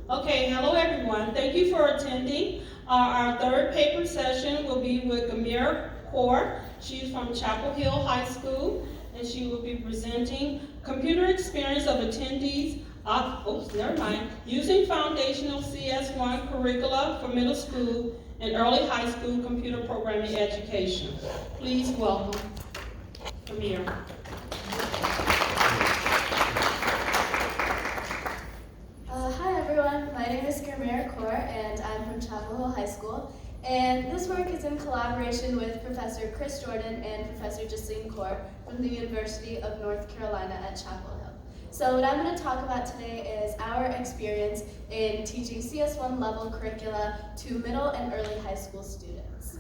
Okay, hello everyone. Thank you for attending. Our third paper session will be with Gurmeher Kaur. She's from Chapel Hill High School, and she will be presenting computer experience of attendees. Using foundational CS1 curricula for middle school and early high school computer programming education. Please welcome Gurmeher. Hi everyone, my name is Gurmeher Kaur and I'm from Chapel Hill High School. And this work is in collaboration with Professor Chris Jordan and Professor Jaslene Kaur from the University of North Carolina at Chapel Hill. So what I'm going to talk about today is our experience in teaching CS1 level curricula to middle and early high school students.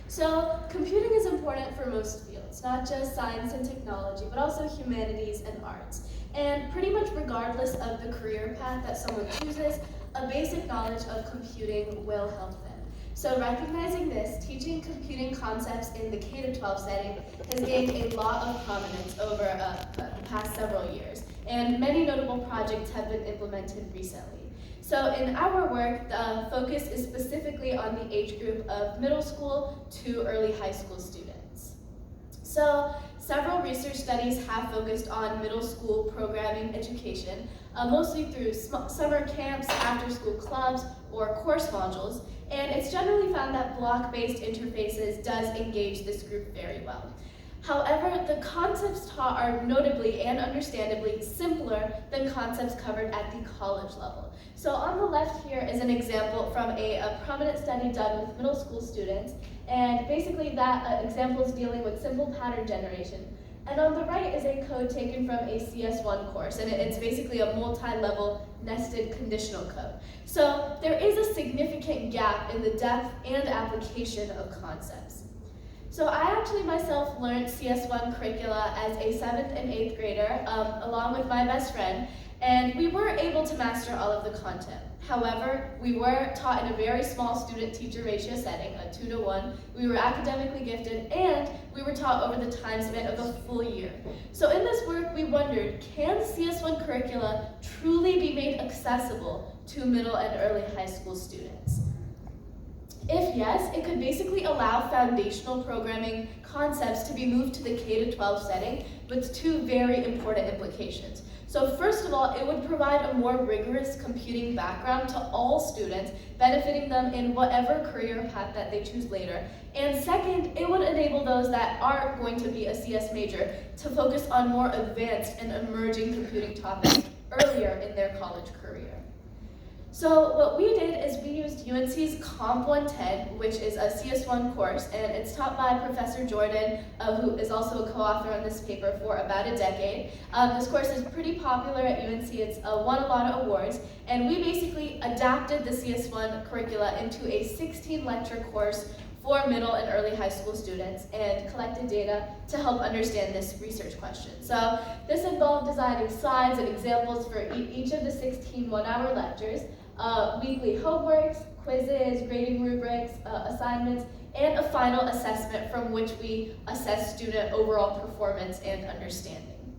So computing is important for most fields, not just science and technology, but also humanities and arts. And pretty much regardless of the career path that someone chooses, a basic knowledge of computing will help them. So recognizing this, teaching computing concepts in the K-12 setting has gained a lot of prominence over the past several years, and many notable projects have been implemented recently. So in our work, the focus is specifically on the age group of middle school to early high school students. So several research studies have focused on middle school programming education, mostly through summer camps, after-school clubs, or course modules, and it's generally found that block-based interfaces does engage this group very well. However, the concepts taught are notably and understandably simpler than concepts covered at the college level. So on the left here is an example from a prominent study done with middle school students, and basically that example is dealing with simple pattern generation. And on the right is a code taken from a CS1 course, and it's basically a multi-level nested conditional code. So there is a significant gap in the depth and application of concepts. So I actually myself learned CS1 curricula as a 7th and 8th grader along with my best friend, and we were able to master all of the content. However, we were taught in a very small student-teacher ratio setting, a 2-to-1. We were academically gifted, and we were taught over the time span of a full year. So in this work, we wondered, can CS1 curricula truly be made accessible to middle and early high school students? If yes, it could basically allow foundational programming concepts to be moved to the K-12 setting with two very important implications. So first of all, it would provide a more rigorous computing background to all students, benefiting them in whatever career path that they choose later. And second, it would enable those that are going to be a CS major to focus on more advanced and emerging computing topics earlier in their college career. So what we did is we used UNC's Comp 110, which is a CS1 course, and it's taught by Professor Jordan, who is also a co-author on this paper for about a decade. This course is pretty popular at UNC. It's won a lot of awards, and we basically adapted the CS1 curricula into a 16-lecture course for middle and early high school students and collected data to help understand this research question. So this involved designing slides and examples for each of the 16 one-hour lectures, weekly homeworks, quizzes, grading rubrics, assignments, and a final assessment from which we assess student overall performance and understanding.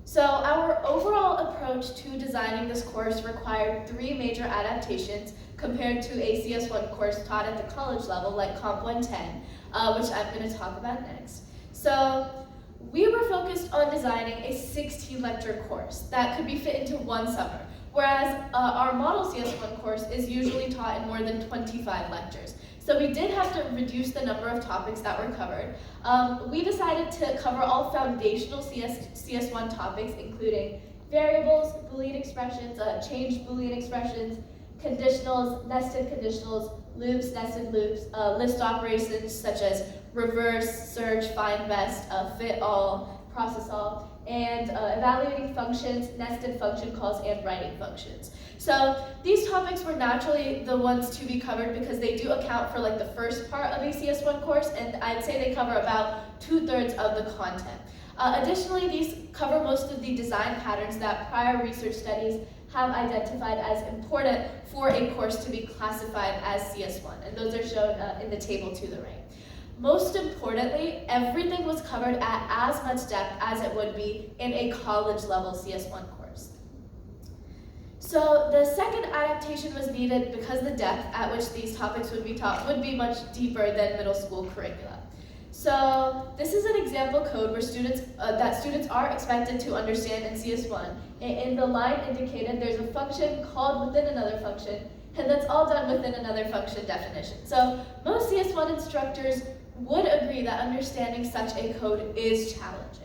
So our overall approach to designing this course required 3 major adaptations compared to a CS1 course taught at the college level like Comp 110, which I'm going to talk about next. So we were focused on designing a 16-lecture course that could be fit into one summer, whereas our model CS1 course is usually taught in more than 25 lectures. So we did have to reduce the number of topics that were covered. We decided to cover all foundational CS1 topics, including variables, Boolean expressions, changed Boolean expressions, conditionals, nested conditionals, loops, nested loops, list operations such as reverse, search, find best, fit all, process all, and evaluating functions, nested function calls, and writing functions. So these topics were naturally the ones to be covered because they do account for like the first part of a CS1 course, and I'd say they cover about 2/3 of the content. Additionally, these cover most of the design patterns that prior research studies have identified as important for a course to be classified as CS1, and those are shown in the table to the right. Most importantly, everything was covered at as much depth as it would be in a college level CS1 course. So the second adaptation was needed because the depth at which these topics would be taught would be much deeper than middle school curricula. So this is an example code where students are expected to understand in CS1. In the line indicated, there's a function called within another function, and that's all done within another function definition. So most CS1 instructors would agree that understanding such a code is challenging.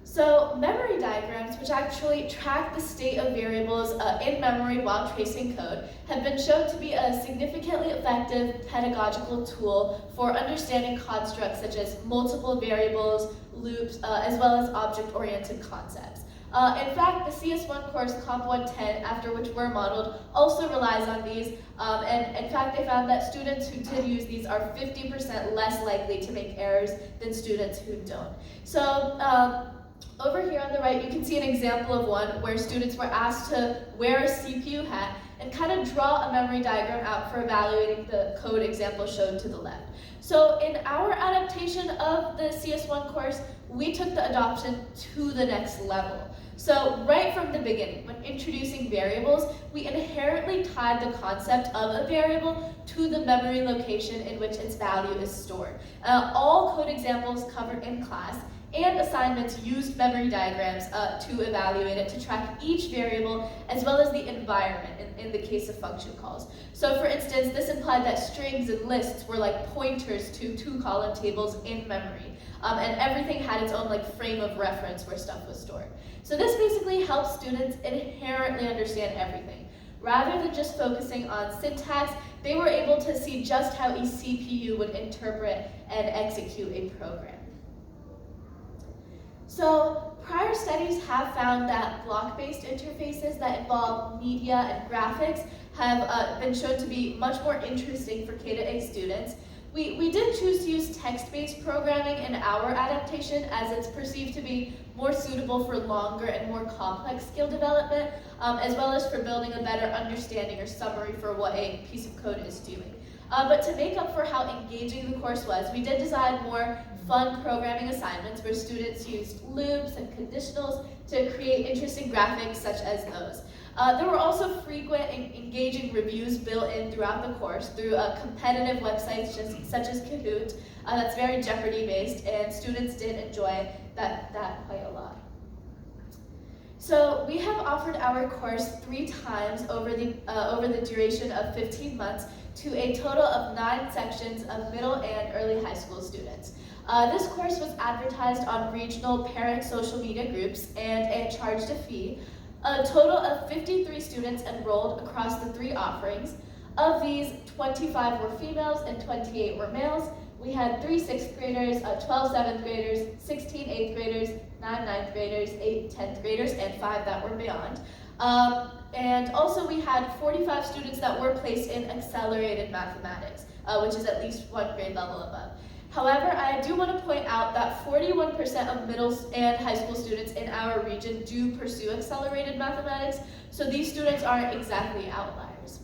So memory diagrams, which actually track the state of variables in memory while tracing code, have been shown to be a significantly effective pedagogical tool for understanding constructs such as multiple variables, loops, as well as object-oriented concepts. In fact, the CS1 course Comp 110, after which we're modeled, also relies on these, and in fact they found that students who did use these are 50% less likely to make errors than students who don't. So over here on the right, you can see an example of one where students were asked to wear a CPU hat and kind of draw a memory diagram out for evaluating the code example shown to the left. So in our adaptation of the CS1 course, we took the adoption to the next level. So right from the beginning, when introducing variables, we inherently tied the concept of a variable to the memory location in which its value is stored. All code examples covered in class and assignments used memory diagrams to evaluate it, to track each variable as well as the environment in the case of function calls. So for instance, this implied that strings and lists were like pointers to two-column tables in memory. And everything had its own frame of reference where stuff was stored. So this basically helps students inherently understand everything. Rather than just focusing on syntax, they were able to see just how a CPU would interpret and execute a program. So prior studies have found that block-based interfaces that involve media and graphics have been shown to be much more interesting for K-8 students. We did choose to use text-based programming in our adaptation as it's perceived to be more suitable for longer and more complex skill development, as well as for building a better understanding or summary for what a piece of code is doing. But to make up for how engaging the course was, we did design more fun programming assignments where students used loops and conditionals to create interesting graphics such as those. There were also frequent and engaging reviews built in throughout the course through competitive websites such as Kahoot. That's very Jeopardy based, and students did enjoy that quite a lot. So we have offered our course 3 times over the duration of 15 months to a total of 9 sections of middle and early high school students. This course was advertised on regional parent social media groups and charged a fee. A total of 53 students enrolled across the 3 offerings. Of these, 25 were females and 28 were males. We had 3 6th graders, 12 7th graders, 16 8th graders, 9 9th graders, 8 10th graders, and 5 that were beyond. And also we had 45 students that were placed in accelerated mathematics, which is at least 1 grade level above. However, I do want to point out that 41% of middle and high school students in our region do pursue accelerated mathematics, so these students aren't exactly outliers.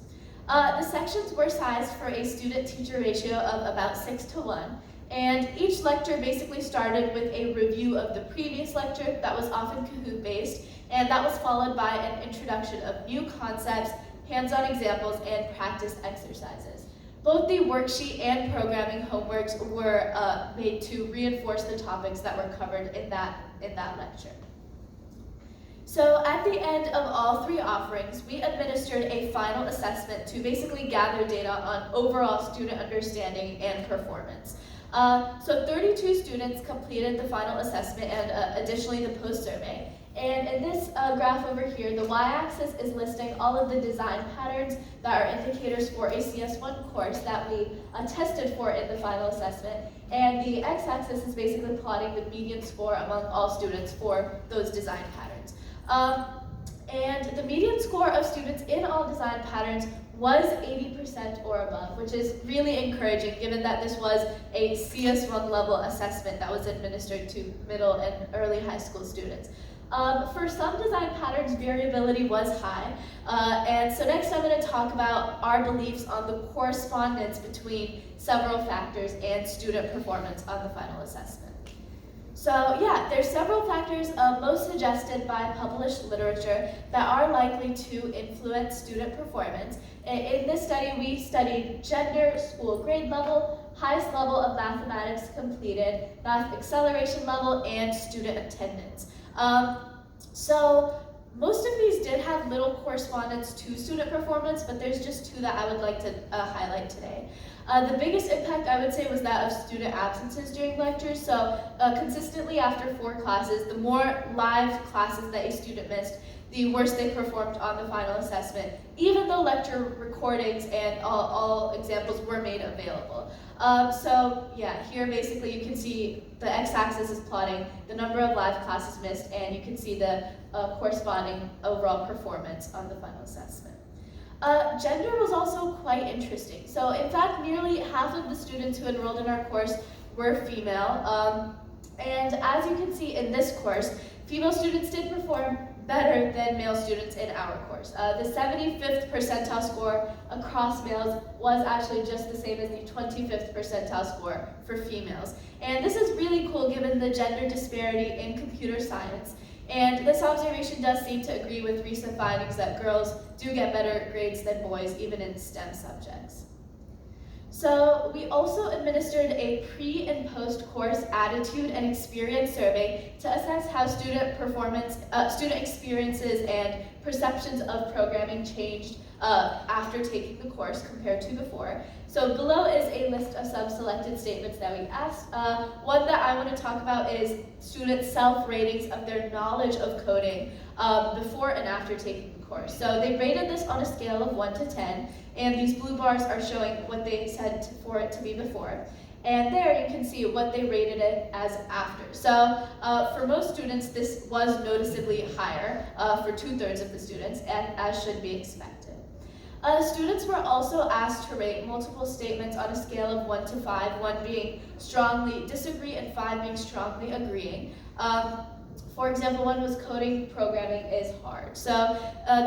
The sections were sized for a student-teacher ratio of about 6 to 1, and each lecture basically started with a review of the previous lecture that was often Kahoot-based, and that was followed by an introduction of new concepts, hands-on examples, and practice exercises. Both the worksheet and programming homeworks were made to reinforce the topics that were covered in that lecture. So at the end of all 3 offerings, we administered a final assessment to basically gather data on overall student understanding and performance. So 32 students completed the final assessment and additionally the post-survey. And in this graph over here, the y-axis is listing all of the design patterns that are indicators for a CS1 course that we tested for in the final assessment. And the x-axis is basically plotting the median score among all students for those design patterns. And the median score of students in all design patterns was 80% or above, which is really encouraging given that this was a CS1 level assessment that was administered to middle and early high school students. For some design patterns, variability was high, and so next I'm going to talk about our beliefs on the correspondence between several factors and student performance on the final assessment. So yeah, there's several factors most suggested by published literature that are likely to influence student performance. In this study, we studied gender, school grade level, highest level of mathematics completed, math acceleration level, and student attendance. So most of these did have little correspondence to student performance, but there's just two that I would like to highlight today. The biggest impact, I would say, was that of student absences during lectures. So consistently after 4 classes, the more live classes that a student missed, the worse they performed on the final assessment, even though lecture recordings and all examples were made available. So yeah, here basically you can see the x-axis is plotting the number of live classes missed, and you can see the corresponding overall performance on the final assessment. Gender was also quite interesting. So in fact, nearly half of the students who enrolled in our course were female. And as you can see in this course, female students did perform better than male students in our course. The 75th percentile score across males was actually just the same as the 25th percentile score for females. And this is really cool given the gender disparity in computer science. And this observation does seem to agree with recent findings that girls do get better grades than boys, even in STEM subjects. So we also administered a pre and post course attitude and experience survey to assess how student performance, student experiences and perceptions of programming changed after taking the course compared to before. So below is a list of some selected statements that we asked. One that I want to talk about is students' self-ratings of their knowledge of coding before and after taking the course. So they rated this on a scale of 1 to 10, and these blue bars are showing what they said for it to be before. And there you can see what they rated it as after. So for most students, this was noticeably higher for 2/3 of the students, and as should be expected. Students were also asked to rate multiple statements on a scale of 1 to 5, 1 being strongly disagree and 5 being strongly agreeing. For example, one was coding programming is hard. So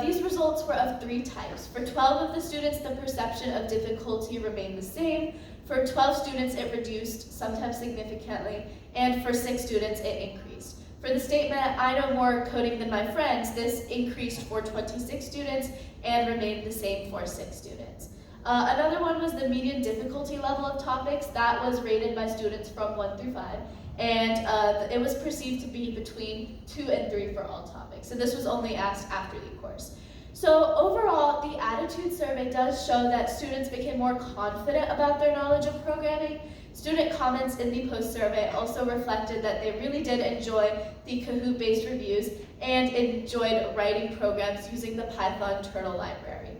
these results were of 3 types. For 12 of the students, the perception of difficulty remained the same. For 12 students, it reduced, sometimes significantly, and for 6 students, it increased. For the statement, I know more coding than my friends, this increased for 26 students and remained the same for 6 students. Another one was the median difficulty level of topics. That was rated by students from 1 through 5, and it was perceived to be between 2 and 3 for all topics. So this was only asked after the course. So overall, the attitude survey does show that students became more confident about their knowledge of programming. Student comments in the post-survey also reflected that they really did enjoy the Kahoot-based reviews and enjoyed writing programs using the Python Turtle library.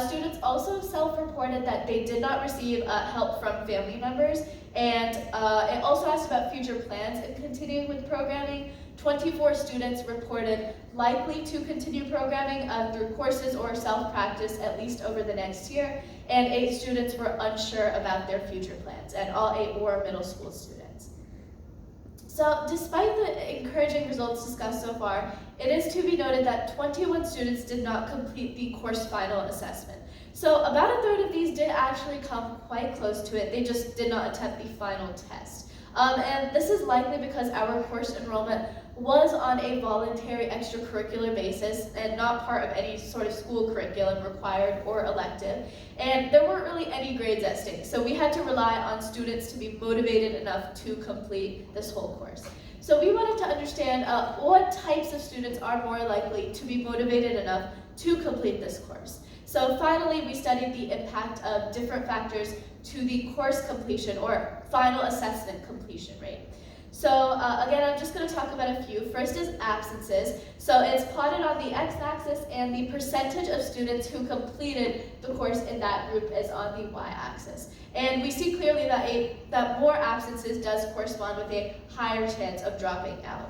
Students also self-reported that they did not receive help from family members, and it also asked about future plans in continuing with programming. 24 students reported likely to continue programming through courses or self-practice at least over the next year, and 8 students were unsure about their future plans, and all 8 were middle school students. So despite the encouraging results discussed so far, it is to be noted that 21 students did not complete the course final assessment. So about 1/3 of these did actually come quite close to it, they just did not attempt the final test. And this is likely because our course enrollment was on a voluntary extracurricular basis and not part of any sort of school curriculum required or elective. And there weren't really any grades at stake, so we had to rely on students to be motivated enough to complete this whole course. So we wanted to understand what types of students are more likely to be motivated enough to complete this course. So finally, we studied the impact of different factors to the course completion or final assessment completion rate. So again, I'm just going to talk about a few. First is absences. So it's plotted on the x-axis, and the percentage of students who completed the course in that group is on the y-axis. And we see clearly that more absences does correspond with a higher chance of dropping out.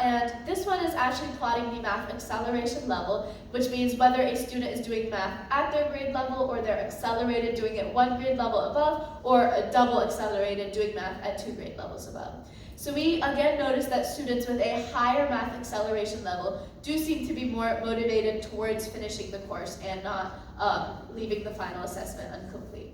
And this one is actually plotting the math acceleration level, which means whether a student is doing math at their grade level or they're accelerated doing it 1 grade level above, or a double accelerated doing math at 2 grade levels above. So we again notice that students with a higher math acceleration level do seem to be more motivated towards finishing the course and not leaving the final assessment incomplete.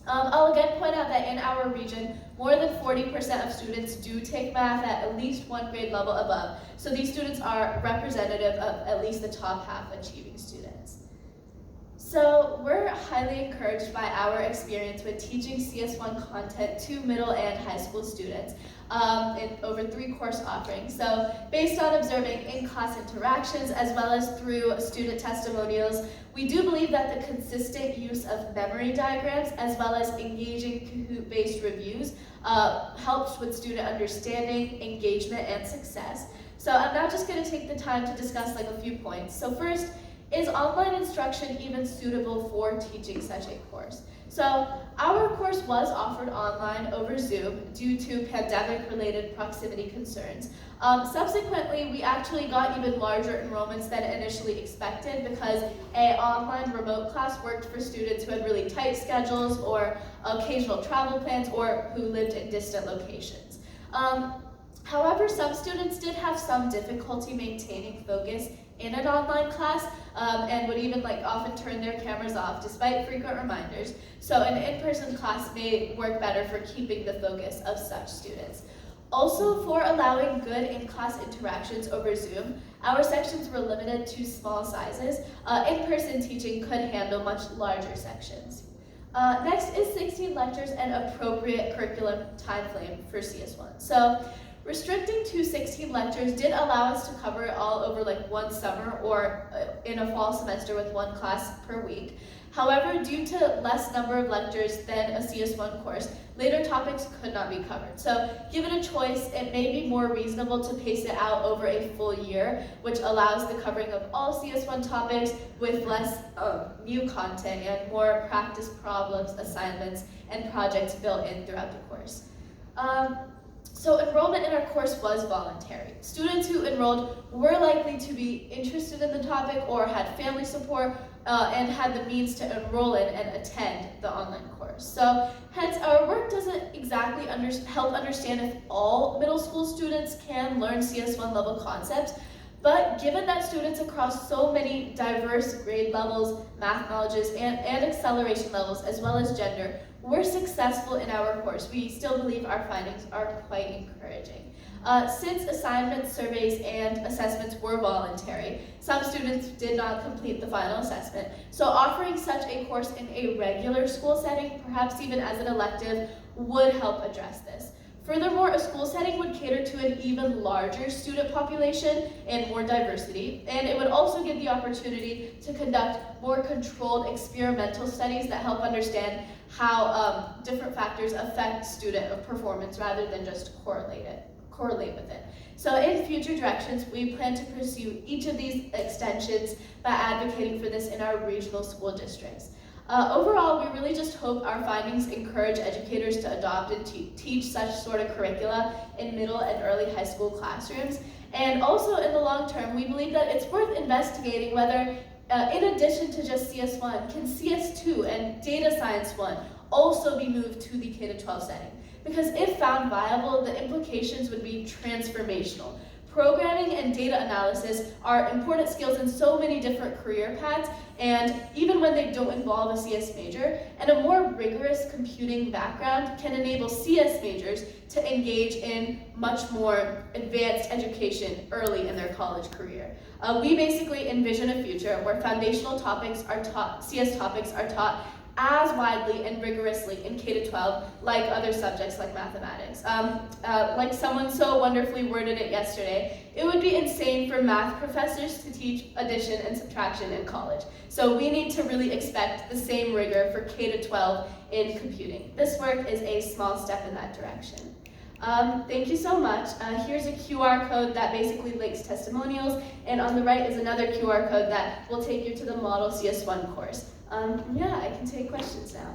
I'll again point out that in our region, more than 40% of students do take math at least one grade level above. So these students are representative of at least the top half achieving students. So we're highly encouraged by our experience with teaching CS1 content to middle and high school students in over 3 course offerings. So based on observing in-class interactions as well as through student testimonials, we do believe that the consistent use of memory diagrams as well as engaging Kahoot-based reviews helps with student understanding, engagement, and success. So I'm now just going to take the time to discuss like a few points. So first, is online instruction even suitable for teaching such a course? So our course was offered online over Zoom due to pandemic-related proximity concerns. Subsequently, we actually got even larger enrollments than initially expected because an online remote class worked for students who had really tight schedules or occasional travel plans or who lived in distant locations. However, some students did have some difficulty maintaining focus in an online class and would even often turn their cameras off despite frequent reminders. So an in-person class may work better for keeping the focus of such students. Also, for allowing good in-class interactions over Zoom, our sections were limited to small sizes. In-person teaching could handle much larger sections. Next is 16 lectures and appropriate curriculum time frame for CS1. So restricting to 16 lectures did allow us to cover it all over one summer or in a fall semester with 1 class per week. However, due to less number of lectures than a CS1 course, later topics could not be covered. So given a choice, it may be more reasonable to pace it out over a full year, which allows the covering of all CS1 topics with less new content and more practice problems, assignments, and projects built in throughout the course. So enrollment in our course was voluntary. Students who enrolled were likely to be interested in the topic or had family support and had the means to enroll in and attend the online course. So hence our work doesn't exactly help understand if all middle school students can learn CS1 level concepts, but given that students across so many diverse grade levels, math knowledges, and acceleration levels, as well as gender, were successful in our course, we still believe our findings are quite encouraging. Since assignments, surveys, and assessments were voluntary, some students did not complete the final assessment, so offering such a course in a regular school setting, perhaps even as an elective, would help address this. Furthermore, a school setting would cater to an even larger student population and more diversity, and it would also give the opportunity to conduct more controlled experimental studies that help understand how different factors affect student performance rather than just correlate with it. So in future directions, we plan to pursue each of these extensions by advocating for this in our regional school districts. Overall, we really just hope our findings encourage educators to adopt and teach such sort of curricula in middle and early high school classrooms. And also in the long term, we believe that it's worth investigating whether, in addition to just CS1, can CS2 and Data Science 1 also be moved to the K-12 setting? Because if found viable, the implications would be transformational. Programming and data analysis are important skills in so many different career paths, and even when they don't involve a CS major, and a more rigorous computing background can enable CS majors to engage in much more advanced education early in their college career. We basically envision a future where foundational topics are taught, CS topics are taught as widely and rigorously in K-12 like other subjects like mathematics. Like someone so wonderfully worded it yesterday, it would be insane for math professors to teach addition and subtraction in college. So we need to really expect the same rigor for K-12 in computing. This work is a small step in that direction. Thank you so much. Here's a QR code that basically links testimonials, and on the right is another QR code that will take you to the Model CS1 course. Yeah, I can take questions now.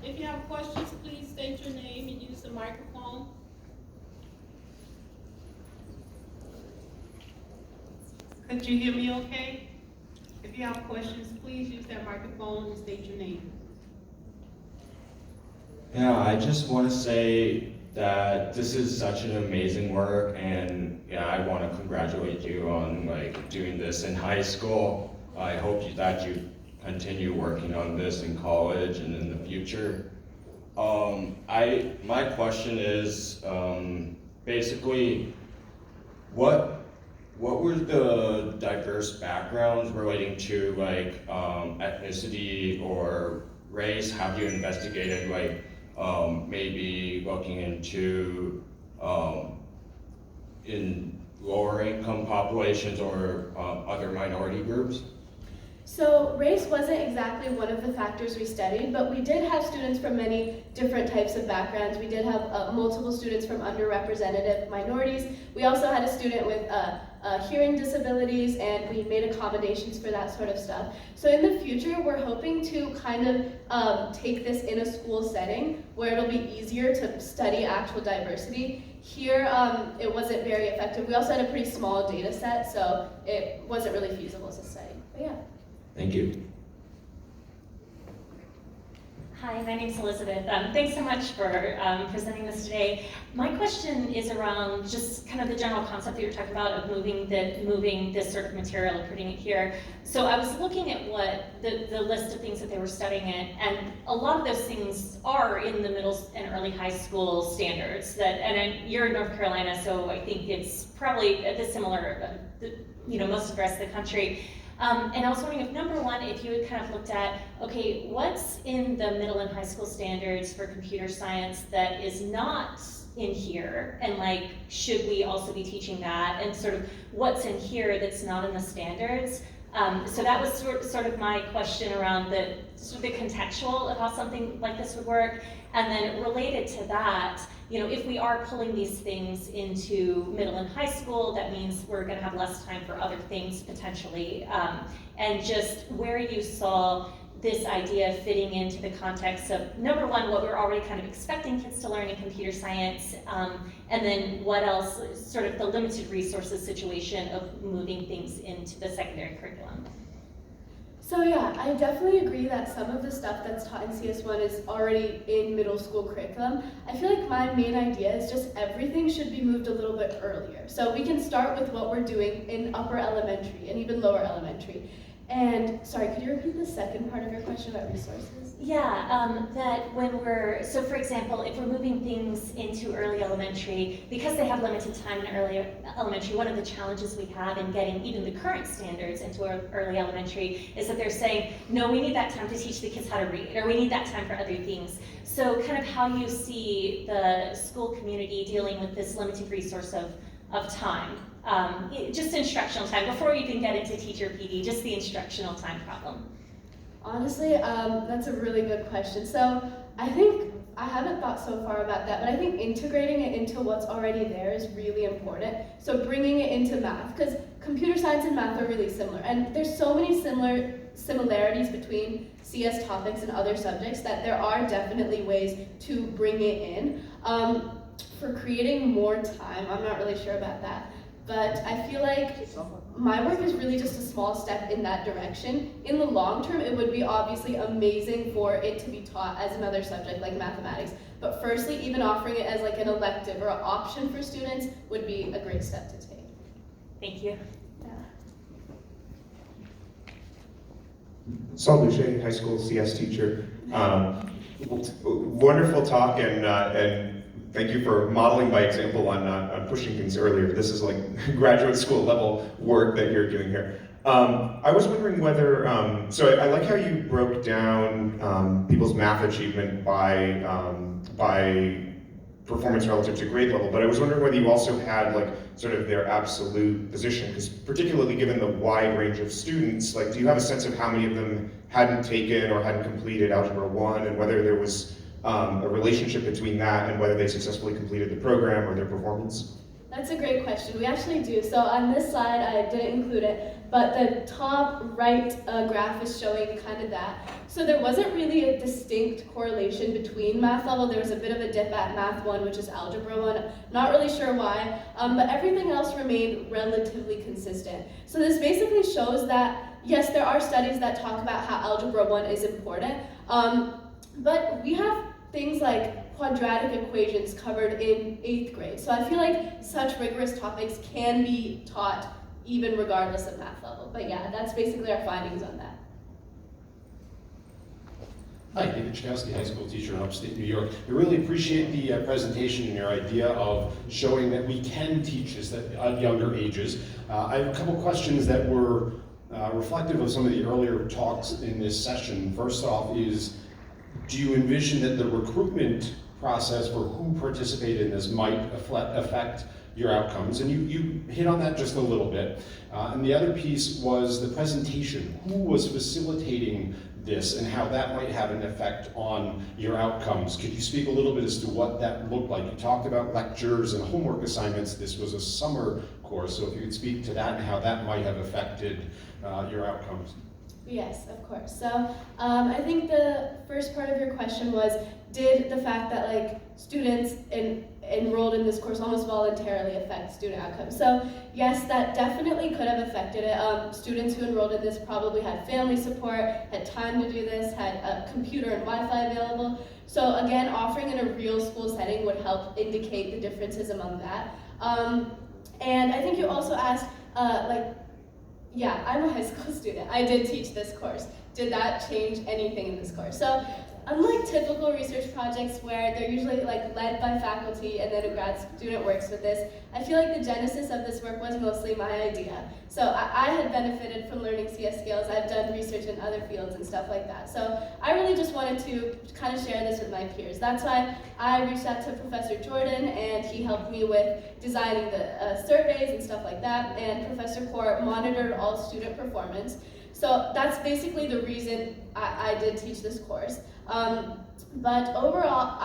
If you have questions, please state your name and use the microphone. Could you hear me okay? If you have questions, please use that microphone and state your name. Yeah, I just want to say that this is such an amazing work, and yeah, I want to congratulate you on like doing this in high school. I hope that you continue working on this in college and in the future. My question is basically what were the diverse backgrounds relating to like ethnicity or race? Have you investigated like maybe looking into in lower income populations or other minority groups? So race wasn't exactly one of the factors we studied, but we did have students from many different types of backgrounds. We did have multiple students from underrepresented minorities. We also had a student with hearing disabilities, and we made accommodations for that sort of stuff. So in the future, we're hoping to kind of take this in a school setting where it'll be easier to study actual diversity. Here, it wasn't very effective. We also had a pretty small data set, so it wasn't really feasible to study. But yeah. Thank you. Hi, my name's Elizabeth. Thanks so much for presenting this today. My question is around just kind of the general concept that you're talking about of moving this sort of material and putting it here. So I was looking at what the list of things that they were studying it, and a lot of those things are in the middle and early high school standards. You're in North Carolina, so I think it's probably similar, most of the rest of the country. And I was wondering if, number one, if you had kind of looked at, okay, what's in the middle and high school standards for computer science that is not in here, and like, should we also be teaching that, and sort of what's in here that's not in the standards? So that was sort of my question around the contextual of how something like this would work. And then related to that, if we are pulling these things into middle and high school, that means we're going to have less time for other things potentially. And just where you saw this idea fitting into the context of, number one, what we're already kind of expecting kids to learn in computer science, and then what else, sort of the limited resources situation of moving things into the secondary curriculum. So yeah, I definitely agree that some of the stuff that's taught in CS1 is already in middle school curriculum. I feel like my main idea is just everything should be moved a little bit earlier. So we can start with what we're doing in upper elementary and even lower elementary. And sorry, could you repeat the second part of your question about resources? Yeah, that when so for example, if we're moving things into early elementary, because they have limited time in early elementary, one of the challenges we have in getting even the current standards into early elementary is that they're saying, no, we need that time to teach the kids how to read, or we need that time for other things. So kind of how you see the school community dealing with this limited resource of time. Just instructional time, before we even get into teacher PD, just the instructional time problem. Honestly, that's a really good question. So I think, I haven't thought so far about that, but I think integrating it into what's already there is really important. So bringing it into math, because computer science and math are really similar, and there's so many similarities between CS topics and other subjects that there are definitely ways to bring it in. For creating more time, I'm not really sure about that. But I feel like my work is really just a small step in that direction. In the long term, it would be obviously amazing for it to be taught as another subject like mathematics. But firstly, even offering it as like an elective or an option for students would be a great step to take. Thank you. Yeah. Saul Boucher, high school CS teacher. Wonderful talk, and thank you for modeling by example on pushing things earlier. This is like graduate school level work that you're doing here. I was wondering whether, so I like how you broke down people's math achievement by performance relative to grade level, but I was wondering whether you also had like sort of their absolute position, because particularly given the wide range of students, like do you have a sense of how many of them hadn't taken or hadn't completed Algebra 1, and whether there was a relationship between that and whether they successfully completed the program or their performance? That's a great question. We actually do. So on this slide, I didn't include it, but the top right graph is showing kind of that. So there wasn't really a distinct correlation between math level. There was a bit of a dip at Math 1, which is Algebra 1. Not really sure why, but everything else remained relatively consistent. So this basically shows that, yes, there are studies that talk about how Algebra 1 is important, but we have things like quadratic equations covered in 8th grade. So I feel like such rigorous topics can be taught even regardless of math level. But yeah, that's basically our findings on that. Hi, David Chkowski, high school teacher in upstate New York. I really appreciate the presentation and your idea of showing that we can teach this at younger ages. I have a couple questions that were reflective of some of the earlier talks in this session. First off is, do you envision that the recruitment process for who participate in this might affect your outcomes? And you hit on that just a little bit. And the other piece was the presentation. Who was facilitating this and how that might have an effect on your outcomes? Could you speak a little bit as to what that looked like? You talked about lectures and homework assignments. This was a summer course, so if you could speak to that and how that might have affected your outcomes. Yes, of course. So I think the first part of your question was, did the fact that like students enrolled in this course almost voluntarily affect student outcomes? So yes, that definitely could have affected it. Students who enrolled in this probably had family support, had time to do this, had a computer and Wi-Fi available. So again, offering in a real school setting would help indicate the differences among that. And I think you also asked, yeah, I'm a high school student. I did teach this course. Did that change anything in this course? So unlike typical research projects where they're usually like led by faculty and then a grad student works with this, I feel like the genesis of this work was mostly my idea. So I had benefited from learning CS skills. I've done research in other fields and stuff like that. So I really just wanted to kind of share this with my peers. That's why I reached out to Professor Jordan, and he helped me with designing the surveys and stuff like that, and Professor Kaur monitored all student performance. So that's basically the reason I did teach this course. But overall,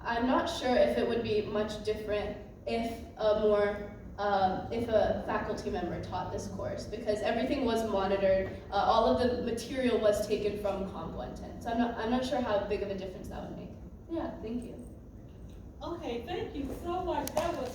I'm not sure if it would be much different if a faculty member taught this course, because everything was monitored. All of the material was taken from Comp 110. So I'm not sure how big of a difference that would make. Yeah, thank you. Okay, thank you so much. That was